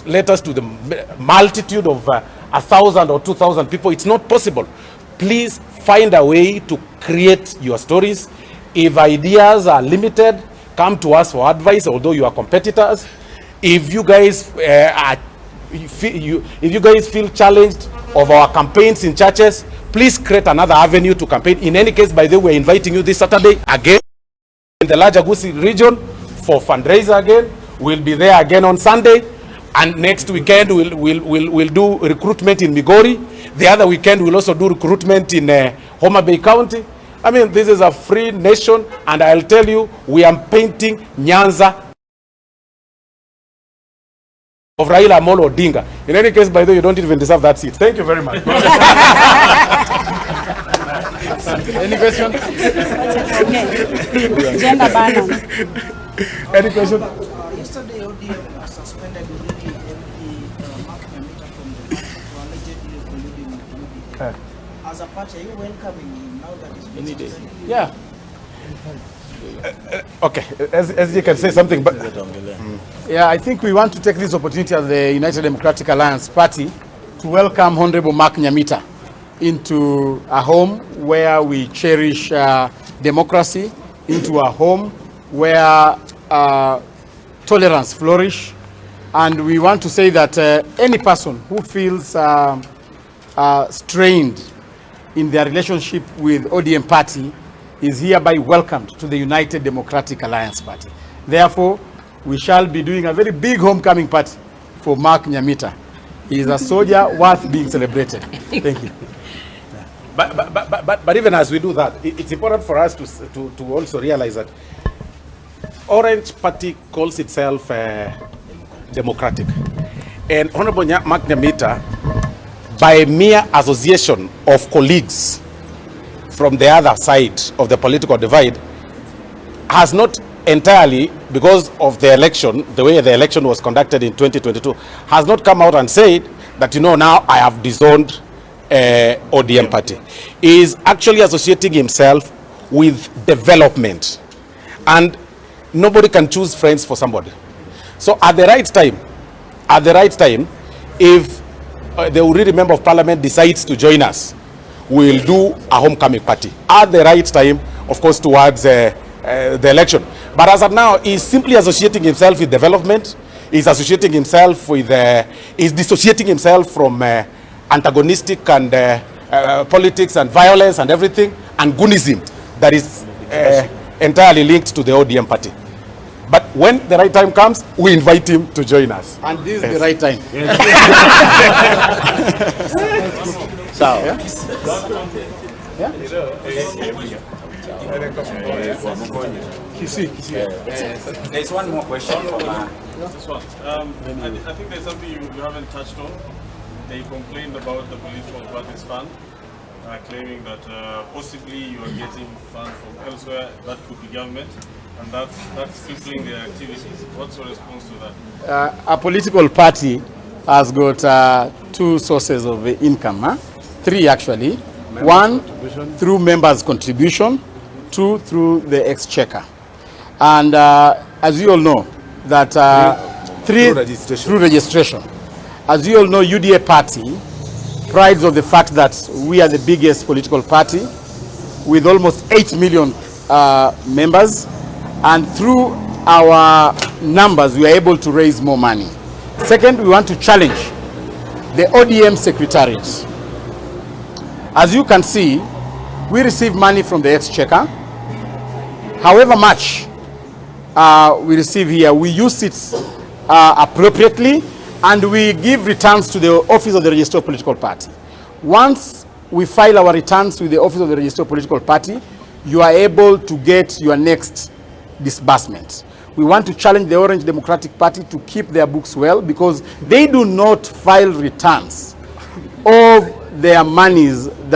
write letters to the multitude of 1,000 or 2,000 people. It's not possible. Please find a way to create your stories. If ideas are limited, come to us for advice, although you are competitors. If you guys if you guys feel challenged of our campaigns in churches, please create another avenue to campaign. In any case, by the way, we're inviting you this Saturday again in the larger Gusii region for fundraiser again. We'll be there again on Sunday, and next weekend we'll do recruitment in Migori. The other weekend we'll also do recruitment in Homa Bay County. I mean, this is a free nation, and I'll tell you, we are painting Nyanza of Raila Amolo Odinga. In any case, by the way, you don't even deserve that seat. Thank you very much. Any question? Agenda banner. Any question? Yesterday, ODM suspended already MP Mark Nyamita from the party for allegedly colluding with UDA. As a party, are you welcoming him now that he's been suspended? Yeah. Okay, as you can say something, but Yeah, I think we want to take this opportunity as the United Democratic Alliance Party to welcome Honorable Mark Nyamita into a home where we cherish democracy, into a home where tolerance flourish. And we want to say that any person who feels strained in their relationship with ODM party is hereby welcomed to the United Democratic Alliance Party. Therefore, we shall be doing a very big homecoming party for Mark Nyamita. He is a soldier worth being celebrated. Thank you. But even as we do that, it's important for us to also realize that Orange Party calls itself democratic. And Honorable Mark Nyamita, by mere association of colleagues from the other side of the political divide, has not entirely, because of the election, the way the election was conducted in 2022, has not come out and said that, you know, now I have disowned ODM party. He is actually associating himself with development. And nobody can choose friends for somebody. So at the right time, if the Uriri Member of Parliament decides to join us, we'll do a homecoming party at the right time, of course, towards the election. But as of now, he's simply associating himself with development. He's associating himself with, he's dissociating himself from antagonistic and politics and violence and everything, and Gunism that is entirely linked to the ODM party. But when the right time comes, we invite him to join us. And this is the right time. So, There's one more question from this one. I think there's something you haven't touched on. They complained about the political parties fund, claiming that possibly you are getting funds from elsewhere that could be government, and that's crippling their activities. What's your response to that? A political party has got two sources of income, three actually. One, through members' contribution. Two, through the exchequer. And as you all know, that through registration. As you all know, UDA party prides on the fact that we are the biggest political party with almost 8 million members. And through our numbers, we are able to raise more money. Second, we want to challenge the ODM secretariat. As you can see, we receive money from the exchequer. However much we receive here, we use it appropriately, and we give returns to the Office of the Registered Political Party. Once we file our returns with the Office of the Registered Political Party, you are able to get your next disbursement. We want to challenge the Orange Democratic Party to keep their books well, because they do not file returns of their monies that